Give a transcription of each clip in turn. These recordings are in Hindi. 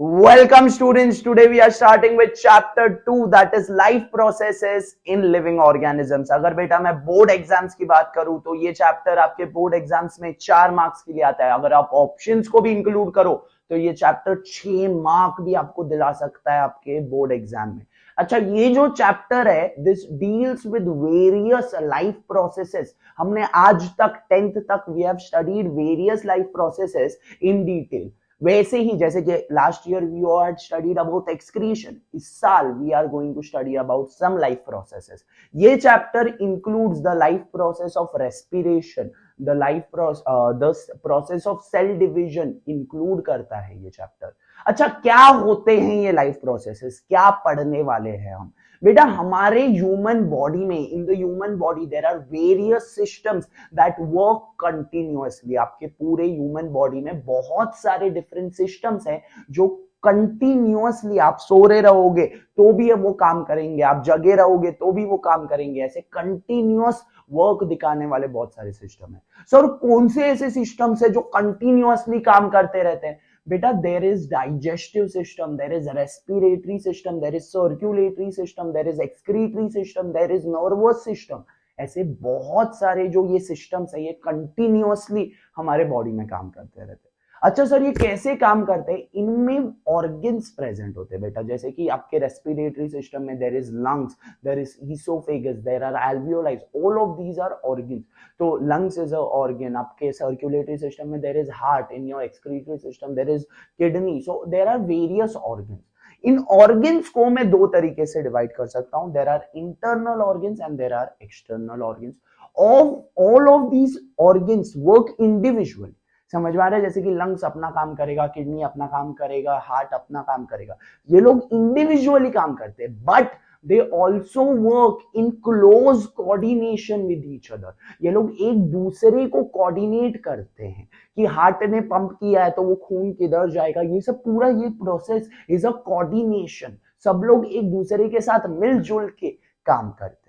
Welcome students. Today we are starting with chapter 2 that is life processes in living organisms. अगर बेटा मैं बोर्ड एग्जाम्स की बात करूं तो ये चैप्टर आपके बोर्ड एग्जाम्स में 4 मार्क्स के लिए आता है. अगर आप ऑप्शंस को भी इंक्लूड करो तो ये चैप्टर 6 मार्क भी आपको दिला सकता है आपके बोर्ड एग्जाम में. अच्छा, ये जो चैप्टर है this deals with various life processes. हमने आज तक 10th तक we have studied various life processes in detail. वैसे ही जैसे कि last year we had studied about excretion, इस साल we are going to study about some life processes. ये chapter includes the life process of respiration, the process of cell division include करता है ये चैप्टर. अच्छा, क्या होते हैं ये लाइफ प्रोसेसेस, क्या पढ़ने वाले हैं हम? बेटा हमारे ह्यूमन बॉडी में, in the human body there are various systems that work continuously. आपके पूरे ह्यूमन बॉडी में बहुत सारे डिफरेंट सिस्टम्स हैं जो कंटिन्यूअसली, आप सो रहे रहोगे तो भी वो काम करेंगे, आप जगे रहोगे तो भी वो काम करेंगे. ऐसे कंटिन्यूअस वर्क दिखाने वाले बहुत सारे सिस्टम है. सर कौन से ऐसे सिस्टम्स है जो कंटिन्यूअसली काम करते रहते हैं? बेटा there is digestive system, there is respiratory system, there is circulatory system, there is excretory system, there is nervous system. ऐसे बहुत सारे जो ये सिस्टम्स है ये कंटिन्यूअसली हमारे बॉडी में काम करते रहते हैं. अच्छा सर, ये कैसे काम करते हैं? इनमें ऑर्गन्स प्रेजेंट होते हैं बेटा. जैसे कि आपके रेस्पिरेटरी सिस्टम में there is lungs, there is oesophagus, there are alveoli, all of these are organs. तो लंग्स इज अ ऑर्गन. आपके सर्कुलेटरी सिस्टम में there is heart, in your excretory system there is kidney. So there are various organs. इन ऑर्गन्स को मैं दो तरीके से डिवाइड कर सकता हूं. There are internal organs and there are external organs. All of these organs work individually. समझ में आ रहा है? जैसे कि लंग्स अपना काम करेगा, किडनी अपना काम करेगा, हार्ट अपना काम करेगा. ये लोग इंडिविजुअली काम करते हैं, but they also work in close coordination with each other. ये लोग एक दूसरे को कोऑर्डिनेट करते हैं कि हार्ट ने पंप किया है तो वो खून किधर जाएगा. ये सब पूरा ये प्रोसेस इज अ कोऑर्डिनेशन. सब लोग एक दूसरे के साथ मिलजुल के काम करते हैं.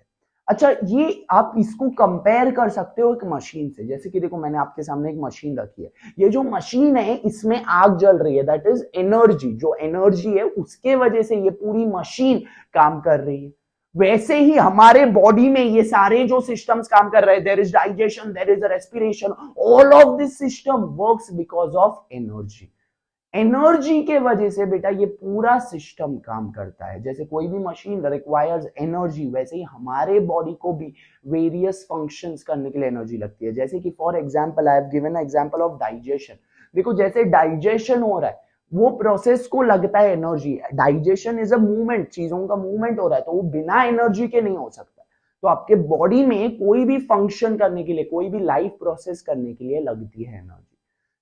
अच्छा, ये आप इसको कंपेयर कर सकते हो एक मशीन से. जैसे कि देखो मैंने आपके सामने एक मशीन रखी है. ये जो मशीन है इसमें आग जल रही है, दैट इज एनर्जी. जो एनर्जी है उसके वजह से ये पूरी मशीन काम कर रही है. वैसे ही हमारे बॉडी में ये सारे जो सिस्टम्स काम कर रहे हैं, there is digestion, there is respiration, all of this system works because of energy. Energy के वजह से बेटा ये पूरा सिस्टम काम करता है. जैसे कोई भी मशीन रिक्वायर्स एनर्जी, वैसे ही हमारे बॉडी को भी वेरियस फंक्शंस करने के लिए एनर्जी लगती है. जैसे कि for example I have given example of digestion. देखो जैसे डाइजेशन हो रहा है वो प्रोसेस को लगता है energy. Digestion is a movement, चीजों का मूवमेंट हो रहा है तो वो बिना एनर्जी के नहीं हो सकता. तो आपके बॉडी में कोई भी फंक्शन करने के लिए, कोई भी लाइफ प्रोसेस करने के लिए लगती है एनर्जी.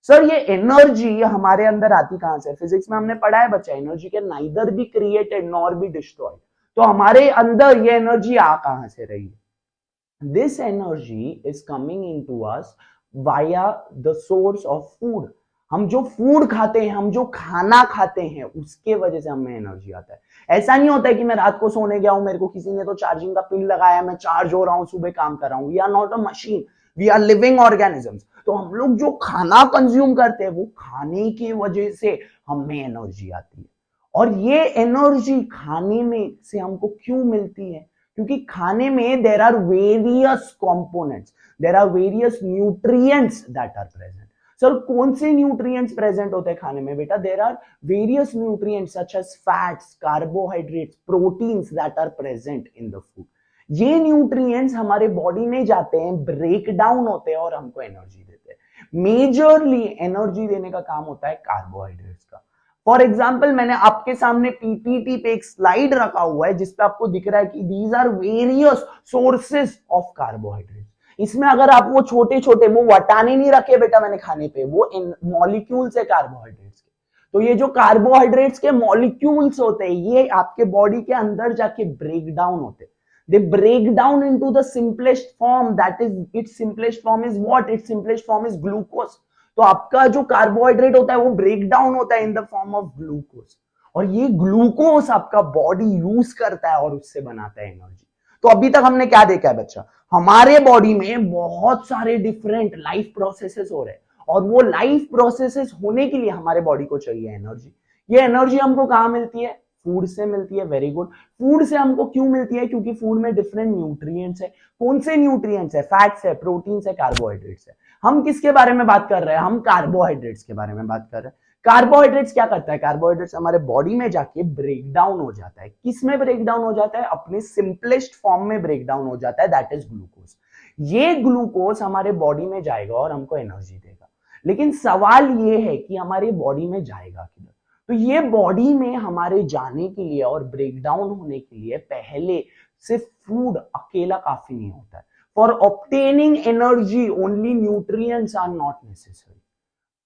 सर ये एनर्जी हमारे अंदर आती कहां से? फिजिक्स में हमने पढ़ा है बच्चा, energy can neither be created nor be destroyed. तो हमारे अंदर ये एनर्जी आ कहां से रही है? This energy is coming into us via the source of food. हम जो फूड खाते हैं, हम जो खाना खाते हैं, उसके वजह से हमें एनर्जी आता है. ऐसा नहीं होता है कि मैं रात को सोने गया हूं, मेरे को किसी ने तो चार्जिंग का पिन लगाया, मैं चार्ज हो रहा हूं, सुबह काम कर रहा हूं. We are not a machine, we are living organisms. तो हम लोग जो खाना कंज्यूम करते हैं वो खाने की वजह से हमें एनर्जी आती है. और ये एनर्जी खाने में से हमको क्यों मिलती है? क्योंकि खाने में there are various components, there are various nutrients that are present. Sir कौन से न्यूट्रिएंट्स प्रेजेंट होते हैं खाने में? बेटा there are various nutrients such as fats, carbohydrates, proteins that are present in the food. ये न्यूट्रिएंट्स हमारे बॉडी में जाते हैं, ब्रेक डाउन होते हैं और हमको एनर्जी देते हैं. मेजरली एनर्जी देने का काम होता है कार्बोहाइड्रेट्स का. फॉर एग्जांपल मैंने आपके सामने पीपीटी पे एक स्लाइड रखा हुआ है जिसपे आपको दिख रहा है कि these are various sources of carbohydrates. इसमें अगर आप वो छोटे छोटे वो वटाने नहीं रखे बेटा मैंने खाने पे, वो मॉलिक्यूल्स है कार्बोहाइड्रेट्स के. तो ये जो कार्बोहाइड्रेट्स के मॉलिक्यूल्स होते हैं ये आपके बॉडी के अंदर जाके ब्रेक डाउन होते हैं. They break down into the simplest form, that is its simplest form is what? Its simplest form is glucose. तो आपका जो कार्बोहाइड्रेट होता है वो ब्रेक डाउन होता है in the form of glucose. और ये ग्लूकोज आपका बॉडी यूज करता है और उससे बनाता है एनर्जी. तो अभी तक हमने क्या देखा है बच्चा? हमारे बॉडी में बहुत सारे डिफरेंट लाइफ प्रोसेसेस हो रहे हैं और वो लाइफ प्रोसेसेस होने के लिए हमारे बॉडी को चाहिए एनर्जी. ये एनर्जी हमको कहाँ मिलती है? फूड से मिलती है। Very good. फूड से हमको क्यों मिलती है? क्योंकि फूड में डिफरेंट न्यूट्रिएंट्स है। कौन से न्यूट्रिएंट्स है? फैट्स है, प्रोटीन्स है, कार्बोहाइड्रेट्स है। हम किसके बारे में बात कर रहे हैं? हम कार्बोहाइड्रेट्स के बारे में बात कर रहे हैं। कार्बोहाइड्रेट्स क्या करता है? कार्बोहाइड्रेट्स हमारे बॉडी में जाके ब्रेक डाउन हो जाता है। किस में ब्रेक डाउन हो जाता है? अपने सिंपलेस्ट फॉर्म में ब्रेक डाउन हो जाता है, दैट इज ग्लूकोज। ये ग्लूकोज हमारे बॉडी में जाएगा और हमको एनर्जी देगा। लेकिन सवाल ये है कि हमारे बॉडी में जाएगा किधर? तो ये बॉडी में हमारे जाने के लिए और ब्रेक डाउन होने के लिए पहले सिर्फ फूड अकेला काफी नहीं होता है। For obtaining energy only nutrients are not necessary.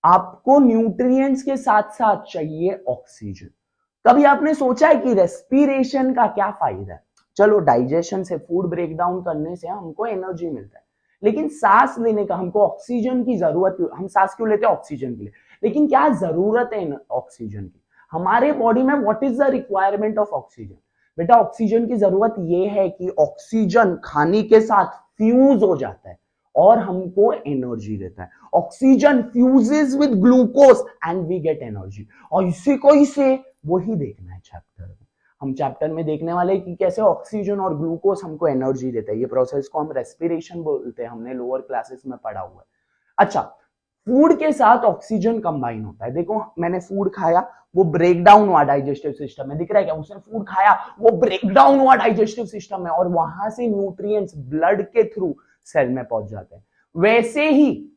आपको न्यूट्रिएंट्स के साथ साथ चाहिए ऑक्सीजन। कभी आपने सोचा है कि रेस्पिरेशन का क्या फायदा है? चलो, डाइजेशन से, फूड ब्रेक डाउन करने से हमको एनर्जी मिलता है, लेकिन सांस लेने का हमको ऑक्सीजन की जरूरत क्यों? हम सांस क्यों लेते हैं? ऑक्सीजन के लिए। लेकिन क्या जरूरत है ऑक्सीजन की हमारे बॉडी में? What is the requirement of oxygen? बेटा, ऑक्सीजन की जरूरत यह है कि ऑक्सीजन खाने के साथ फ्यूज हो जाता है और हमको एनर्जी देता है। Oxygen fuses with glucose and we get energy. और इसी को इसे वही देखना है चैप्टर में। हम चैप्टर में देखने वाले कि कैसे ऑक्सीजन और ग्लूकोज हमको एनर्जी देता है। ये प्रोसेस को हम रेस्पिरेशन बोलते हैं, हमने लोअर क्लासेस में पढ़ा हुआ है। अच्छा, फूड के साथ ऑक्सीजन कंबाइन होता है। देखो, मैंने फूड खाया, वो ब्रेक डाउन हुआ डाइजेस्टिव सिस्टम में। दिख रहा है क्या? उसने फूड खाया, वो ब्रेक डाउन हुआ डाइजेस्टिव सिस्टम में और वहां से न्यूट्रिएंट्स ब्लड के थ्रू सेल में पहुंच जाते हैं। वैसे ही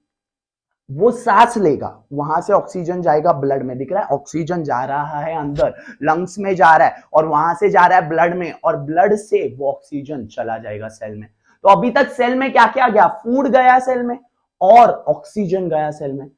वो सांस लेगा, वहां से ऑक्सीजन जाएगा ब्लड में। दिख रहा है? ऑक्सीजन जा रहा है अंदर, लंग्स में जा रहा है और वहां से जा रहा है ब्लड में, और ब्लड से वो ऑक्सीजन चला जाएगा सेल में। तो अभी तक सेल में क्या क्या गया? फूड गया सेल में और ऑक्सीजन गया सेल में।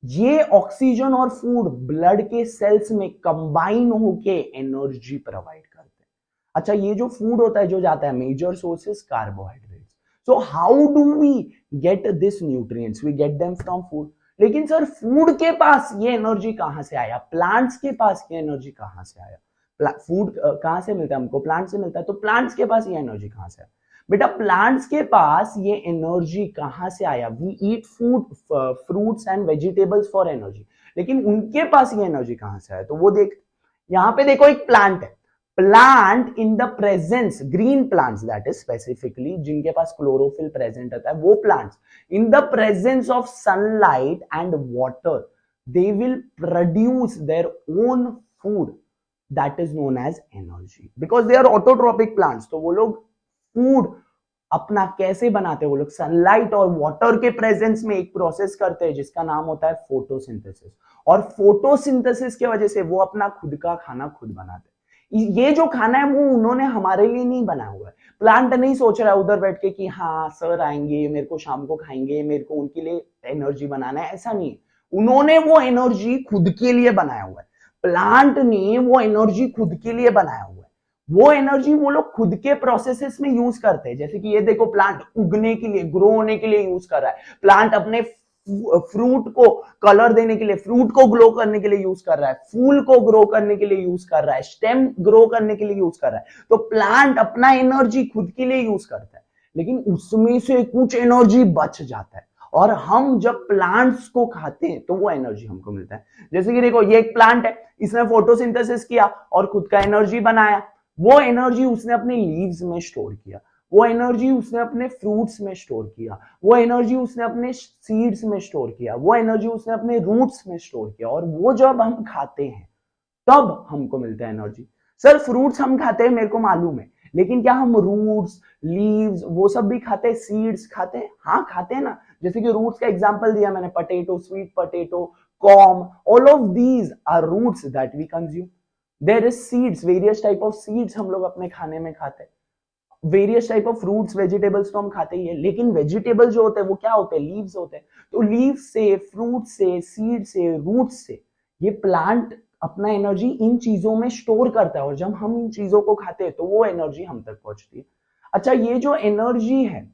ये ऑक्सीजन और फूड ब्लड के सेल्स में कंबाइन होके एनर्जी प्रोवाइड करते हैं। अच्छा, ये जो फूड होता है जो जाता है, major sources carbohydrates. So how do we get this nutrients? We get them from food. लेकिन सर, फूड के पास ये एनर्जी कहां से आया? प्लांट्स के पास ये एनर्जी कहां से आया? फूड कहां से मिलता है हमको? प्लांट से मिलता है। तो प्लांट्स के पास ये एनर्जी कहां से आया? बेटा, प्लांट्स के पास ये एनर्जी कहां से आया? We eat food, fruits and vegetables for energy. लेकिन उनके पास ये एनर्जी कहां से आया? तो वो देख, यहां पे देखो, एक प्लांट है। Plant in the presence, green plants that is specifically, जिनके पास क्लोरोफिल प्रेजेंट होता है, वो plants in the presence of sunlight and water, they will produce their own food that is known as energy, because they are autotrophic plants. तो वो लोग फूड अपना कैसे बनाते हैं? वो लोग सनलाइट और वाटर के प्रेजेंस में एक प्रोसेस करते हैं जिसका नाम होता है फोटोसिंथेसिस। और फोटोसिंथेसिस की वजह से वो अपना खुद का खाना खुद बनाते हैं। ये जो खाना है वो उन्होंने हमारे लिए नहीं बनाया हुआ है। प्लांट नहीं सोच रहा है उधर बैठ के कि हाँ सर आएंगे, मेरे को शाम को खाएंगे, मेरे को उनके लिए एनर्जी बनाना है, ऐसा नहीं है। उन्होंने वो एनर्जी खुद के लिए बनाया हुआ है। प्लांट ने वो एनर्जी खुद के लिए बनाया हुआ है। वो एनर्जी वो लोग खुद के प्रोसेसेस में यूज करते हैं। जैसे कि ये देखो, प्लांट उगने के लिए, ग्रो होने के लिए यूज कर रहा है। प्लांट अपने फ्रूट को कलर देने के लिए, फ्रूट को ग्रो करने के लिए यूज कर रहा है, फूल को ग्रो करने के लिए यूज कर रहा है, स्टेम ग्रो करने के लिए यूज कर रहा है। तो प्लांट अपना एनर्जी खुद के लिए यूज करता है, लेकिन उसमें से कुछ एनर्जी बच जाता है और हम जब प्लांट्स को खाते हैं तो वो एनर्जी हमको मिलता है। जैसे कि देखो, ये एक प्लांट है, इसने फोटोसिंथेसिस किया और खुद का एनर्जी बनाया। वो एनर्जी उसने अपने लीव्स में स्टोर किया, वो एनर्जी उसने अपने फ्रूट्स में स्टोर किया, वो एनर्जी उसने अपने सीड्स में स्टोर किया, वो एनर्जी उसने अपने रूट्स में स्टोर किया, और वो जब हम खाते हैं तब हमको मिलता है एनर्जी। सर, फ्रूट्स हम खाते हैं, मेरे को मालूम है, लेकिन क्या हम रूट्स, लीव्स वो सब भी खाते हैं? सीड्स खाते हैं? हाँ खाते हैं ना। जैसे कि रूट्स का एग्जांपल दिया मैंने, potato, sweet potato, corn, all of these are roots that we consume. There is seeds, various type of seeds हम लोग अपने खाने में खाते हैं। Various type of fruits, vegetables तो हम खाते ही है, लेकिन वेजिटेबल जो होते हैं वो क्या होते हैं? लीव्स होते हैं। तो लीव्स से, फ्रूट से, सीड से, रूट से ये प्लांट अपना एनर्जी इन चीजों में स्टोर करता है, और जब हम इन चीजों को खाते हैं तो वो एनर्जी हम तक पहुंचती है। अच्छा, ये जो एनर्जी है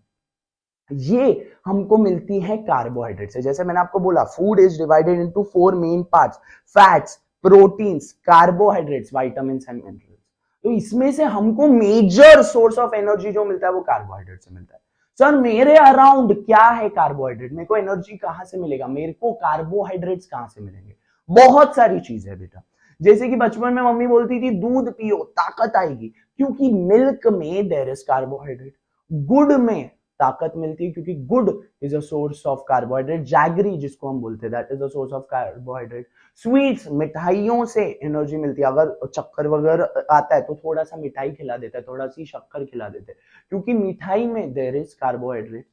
ये हमको मिलती है कार्बोहाइड्रेट से। जैसे मैंने आपको बोला, food is divided into 4 main parts, fats, proteins, carbohydrates, vitamins and minerals. तो इसमें से हमको मेजर सोर्स ऑफ एनर्जी जो मिलता है वो कार्बोहाइड्रेट से मिलता है। सर, मेरे अराउंड क्या है कार्बोहाइड्रेट? मेरे को एनर्जी कहां से मिलेगा? मेरे को कार्बोहाइड्रेट्स कहां से मिलेंगे? बहुत सारी चीज है बेटा। जैसे कि बचपन में मम्मी बोलती थी दूध पियो ताकत आएगी, क्योंकि मिल्क में देयर इज कार्बोहाइड्रेट। गुड़ में ताकत मिलती है क्योंकि गुड़ is a source of carbohydrate. Jaggery जिसको हम बोलते हैं that is a source of carbohydrate. Sweets मिठाइयों से एनर्जी मिलती है। अगर चक्कर वगैरह आता है तो थोड़ा सा मिठाई खिला देता है, थोड़ा सी शक्कर खिला देते हैं, क्योंकि मिठाई में there is carbohydrate.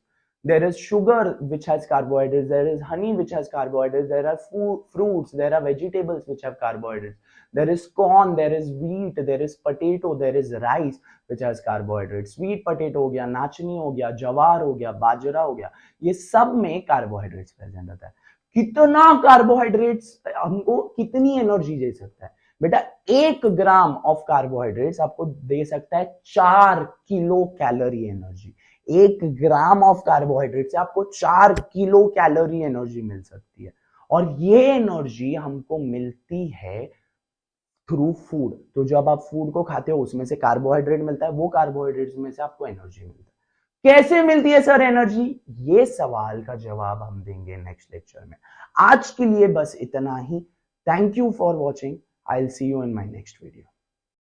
There is sugar which has carbohydrates, there is honey which has carbohydrates, there are fruits, there are vegetables which have carbohydrates, there is corn, there is wheat, there is potato, there is rice which has carbohydrates. Sweet potato हो गया, नाचनी हो गया, जवार हो गया, बाजरा हो गया, ये सब में कार्बोहाइड्रेट्स प्रेजेंट होता है। कितना कार्बोहाइड्रेट्स हमको कितनी एनर्जी दे सकता है बेटा? 1 ग्राम ऑफ कार्बोहाइड्रेट्स आपको दे सकता है 4 kilo calorie energy. 1 gram of carbohydrate से आपको 4 किलो कैलोरी एनर्जी मिल सकती है, और ये एनर्जी हमको मिलती है थ्रू फूड। तो जब आप फूड को खाते हो उसमें से कार्बोहाइड्रेट मिलता है, वो कार्बोहाइड्रेट में से आपको एनर्जी मिलता है। कैसे मिलती है सर एनर्जी? ये सवाल का जवाब हम देंगे नेक्स्ट लेक्चर में। आज के लिए बस इतना ही। Thank you for watching. I will see you in my next video.